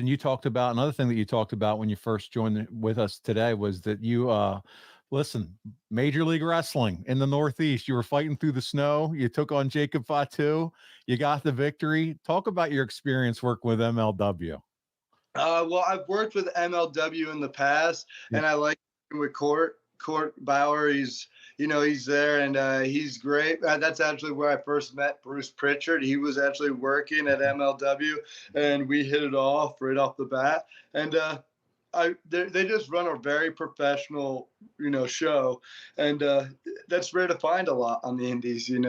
And you talked about another thing that you talked about when you first joined with us today was that you, listen, Major League Wrestling in the Northeast, you were fighting through the snow. You took on Jacob Fatu. You got the victory. Talk about your experience working with MLW. Well, I've worked with MLW in the past, Yeah. and I like working with Court Bauer. He's there, and he's great. That's actually where I first met Bruce Pritchard. He was actually working at MLW, and we hit it off right off the bat. And they just run a very professional, show, and that's rare to find a lot on the indies, and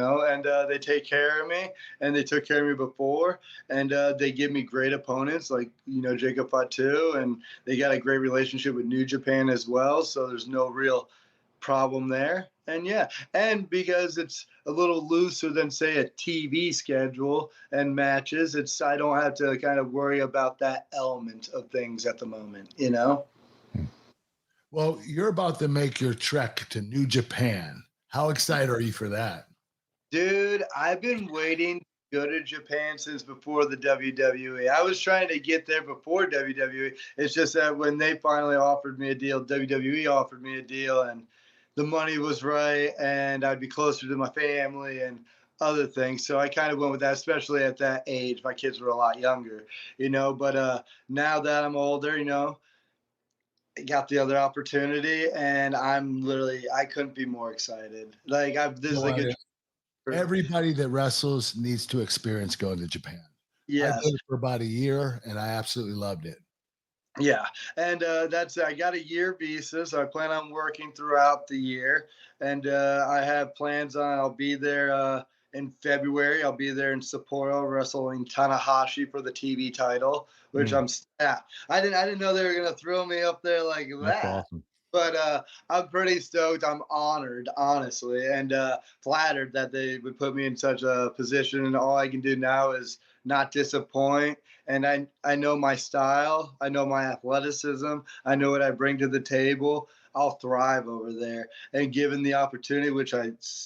they take care of me, and they took care of me before, and they give me great opponents like, Jacob Fatu, and they got a great relationship with New Japan as well, so there's no real problem there. And yeah, and because it's a little looser than say a TV schedule and matches, I don't have to kind of worry about that element of things at the moment, Well, you're about to make your trek to New Japan. How excited are you for that? Dude, I've been waiting to go to Japan since before the WWE. I was trying to get there before WWE. It's just that when they finally offered me a deal, WWE offered me a deal, and the money was right, and I'd be closer to my family and other things. So I kind of went with that, especially at that age. My kids were a lot younger, But now that I'm older, I got the other opportunity, and I couldn't be more excited. Like this is like everybody that wrestles needs to experience going to Japan. I yes. did it for about a year, and I absolutely loved it. Yeah, and I got a year visa, so I plan on working throughout the year, and I have plans on I'll be there in February. I'll be there in Sapporo wrestling Tanahashi for the TV title, which I didn't know they were gonna throw me up there like That's that. awesome. But I'm pretty stoked. I'm honored, honestly, and flattered that they would put me in such a position. And all I can do now is not disappoint. And I know my style. I know my athleticism. I know what I bring to the table. I'll thrive over there. And given the opportunity, which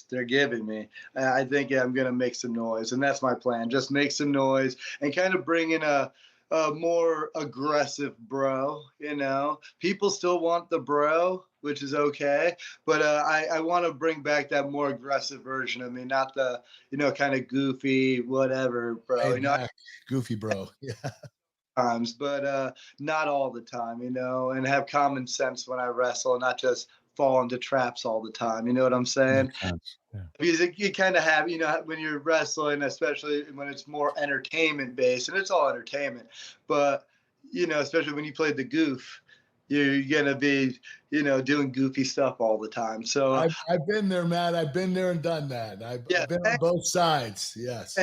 they're giving me, I think I'm going to make some noise. And that's my plan. Just make some noise and kind of bring in a more aggressive bro. People still want the bro, which is okay, but I want to bring back that more aggressive version of me, not the kind of goofy whatever bro. Goofy bro. Yeah. Times, but not all the time, and have common sense when I wrestle, not just fall into traps all the time. You know what I'm saying? Makes sense. Yeah. Because you kind of have, when you're wrestling, especially when it's more entertainment based, and it's all entertainment, but especially when you play the goof, you're gonna be, doing goofy stuff all the time. So I've been there, Matt. I've been there and done that. I've been on both sides. Yes.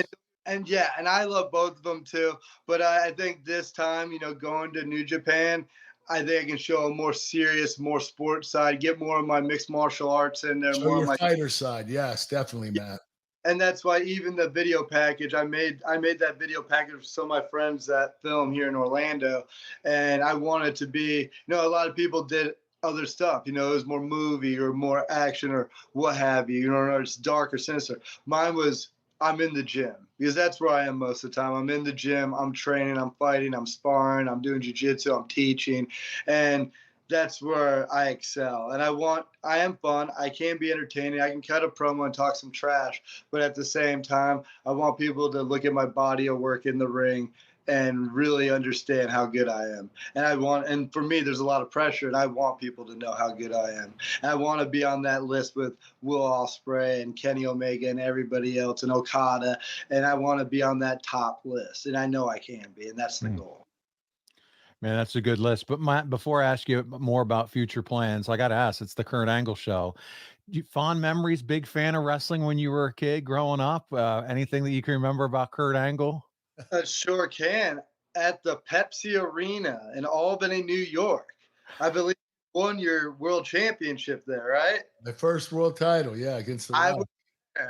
And yeah, and I love both of them too. But I think this time, going to New Japan, I think I can show a more serious, more sports side, get more of my mixed martial arts in there, Show more your of my fighter side. Yes, definitely, Matt. And that's why even the video package I made that video package for some of my friends that film here in Orlando, and I wanted to be, a lot of people did other stuff, it was more movie or more action or what have you, or it's dark or sinister. Mine was I'm in the gym because that's where I am most of the time. I'm in the gym, I'm training, I'm fighting, I'm sparring, I'm doing jiu-jitsu, I'm teaching, and that's where I excel. And I am fun. I can be entertaining. I can cut a promo and talk some trash. But at the same time, I want people to look at my body of work in the ring and really understand how good I am. And for me, there's a lot of pressure, and I want people to know how good I am. And I want to be on that list with Will Ospreay and Kenny Omega and everybody else and Okada. And I want to be on that top list. And I know I can be, and that's the goal. Man, that's a good list. But before I ask you more about future plans, I got to ask, it's the Kurt Angle show. Fond memories, big fan of wrestling when you were a kid growing up? Anything that you can remember about Kurt Angle? Sure can. At the Pepsi Arena in Albany, New York. I believe you won your world championship there, right? My first world title, yeah, against the Rock.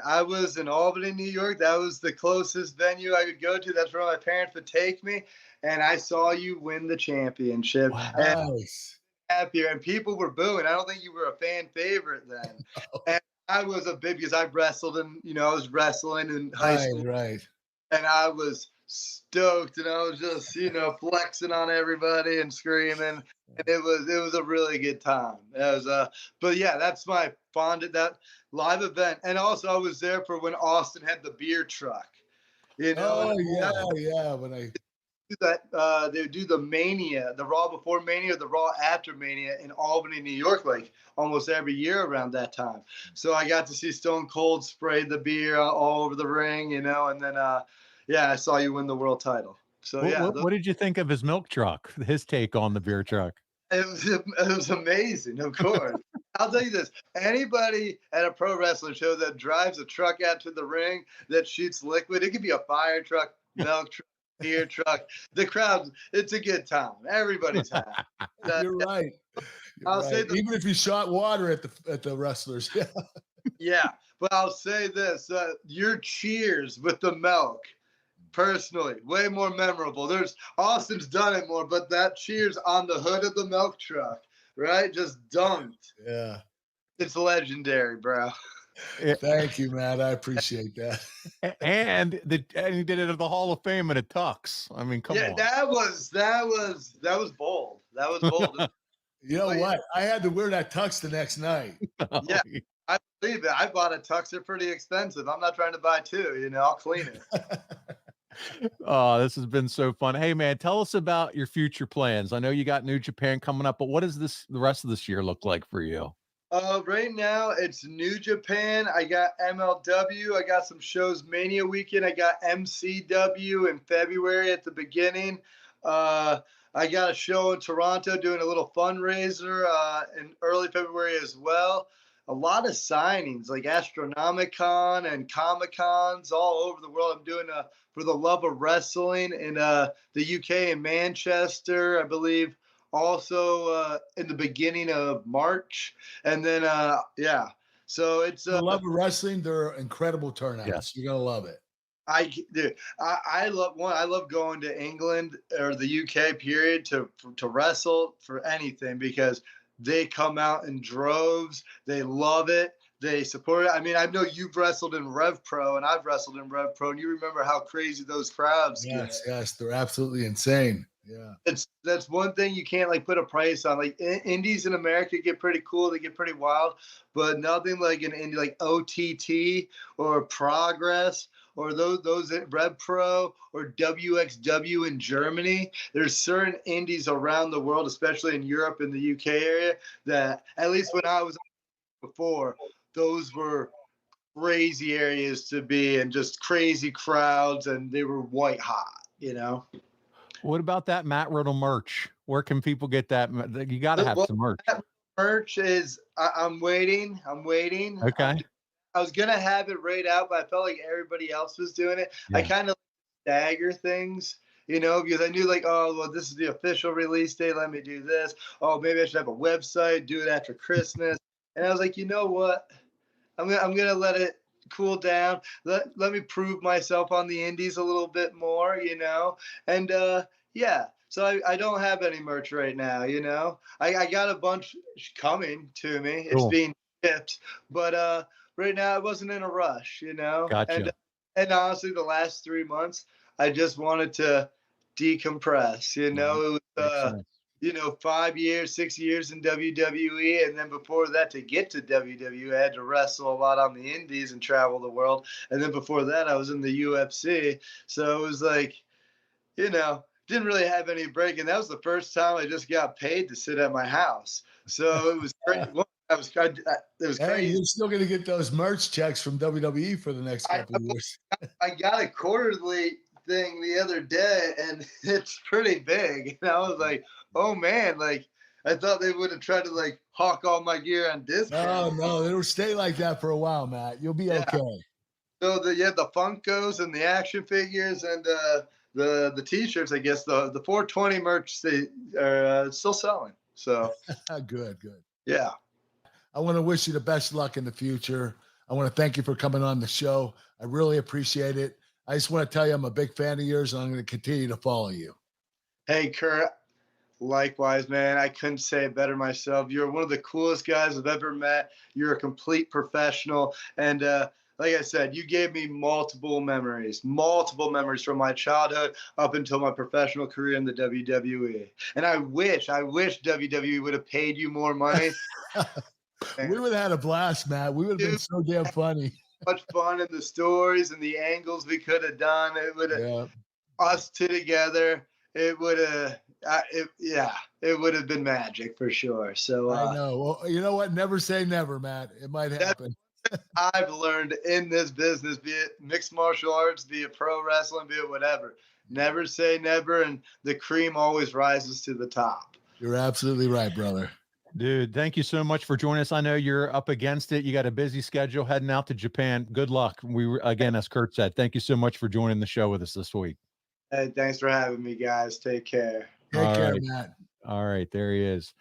I was in Albany, New York. That was the closest venue I could go to. That's where my parents would take me. And I saw you win the championship. Wow. And Nice. Happier, and people were booing. I don't think you were a fan favorite then. No. And I was a big because I wrestled and I was wrestling in high school. Right. And I was stoked, and I was just, flexing on everybody and screaming. And it was a really good time. It was but yeah, that's my that live event. And also I was there for when Austin had the beer truck. Oh And yeah. When I they do the Mania, the Raw before Mania, or the Raw after Mania in Albany, New York, like almost every year around that time. So I got to see Stone Cold spray the beer all over the ring, and then yeah, I saw you win the world title. So yeah, What did you think of his milk truck? His take on the beer truck? it was amazing, of course. I'll tell you this: anybody at a pro wrestling show that drives a truck out to the ring that shoots liquid, it could be a fire truck, milk truck, beer truck. The crowd, it's a good time. Everybody's happy. You're right. I'll say Even if you shot water at the wrestlers. Yeah. yeah, but I'll say this: your cheers with the milk, personally, way more memorable. There's Austin's done it more, but that cheers on the hood of the milk truck, right? Just dunked. Yeah. It's legendary, bro. Thank you, Matt. I appreciate that. And he did it at the Hall of Fame in a tux. I mean, come on. That was bold. That was bold. You know what? I had to wear that tux the next night. Yeah, I believe it. I bought a tux. They're pretty expensive. I'm not trying to buy two. I'll clean it. Oh, this has been so fun. Hey, man, tell us about your future plans. I know you got New Japan coming up, but what does the rest of this year look like for you? Right now it's New Japan. I got MLW. I got some shows Mania weekend. I got MCW in February at the beginning. I got a show in Toronto doing a little fundraiser in early February as well. A lot of signings like Astronomicon and Comic Cons all over the world. I'm doing For the Love of Wrestling in the UK in Manchester, I believe. Also in the beginning of March, and then yeah, so it's The Love of Wrestling. They're incredible turnouts. Yes. You're gonna love it. I love going to England or the UK period to wrestle for anything, because they come out in droves. They love it. They support it. I mean, I know you've wrestled in Rev Pro and I've wrestled in Rev Pro, and you remember how crazy those crowds get. Yes, they're absolutely insane. Yeah. That's one thing you can't like put a price on. Like indies in America get pretty cool, they get pretty wild, but nothing like an indie like OTT or Progress or those Rev Pro or WXW in Germany. There's certain indies around the world, especially in Europe and the UK area, that at least when I was before, those were crazy areas to be, and just crazy crowds, and they were white hot. What about that Matt Riddle merch? Where can people get that? You got to have some merch. Merch is, I'm waiting. Okay. I was going to have it right out, but I felt like everybody else was doing it. Yeah. I kind of stagger things, because I knew like, oh, well, this is the official release date. Let me do this. Oh, maybe I should have a website, do it after Christmas. And I was like, you know what? I'm gonna let it cool down. Let me prove myself on the indies a little bit more, and yeah. So I don't have any merch right now, I got a bunch coming to me. It's Cool. being shipped, but right now I wasn't in a rush, Gotcha. And honestly, the last 3 months I just wanted to decompress. It was Makes sense. 5 years, 6 years in WWE. And then before that, to get to WWE, I had to wrestle a lot on the indies and travel the world. And then before that, I was in the UFC. So it was like, didn't really have any break. And that was the first time I just got paid to sit at my house. So it was crazy. It was Hey, crazy. you're still gonna get those merch checks from WWE for the next couple of years. I got a quarterly thing the other day, and it's pretty big. And I was like, oh man, like I thought they would have tried to like hawk all my gear on discount. No, it'll stay like that for a while, Matt. You'll be okay. So the Funkos and the action figures and the t-shirts, I guess the 420 merch, they are still selling. So Good. yeah. I want to wish you the best luck in the future. I want to thank you for coming on the show. I really appreciate it. I just want to tell you I'm a big fan of yours, and I'm going to continue to follow you. Hey, Kurt. Likewise, man. I couldn't say it better myself. You're one of the coolest guys I've ever met. You're a complete professional. And like I said, you gave me multiple memories from my childhood up until my professional career in the WWE. And I wish WWE would have paid you more money. We would have had a blast, Matt. We would have been so damn funny. Much fun in the stories and the angles we could have done. It would have us two together. It would have, it would have been magic for sure. So I know. Well, you know what? Never say never, Matt. It might happen. I've learned in this business, be it mixed martial arts, be it pro wrestling, be it whatever. Never say never, and the cream always rises to the top. You're absolutely right, brother. Dude, thank you so much for joining us. I know you're up against it. You got a busy schedule heading out to Japan. Good luck. Again, as Kurt said, thank you so much for joining the show with us this week. Hey, thanks for having me, guys. Take care. Take care, Matt. All right, there he is.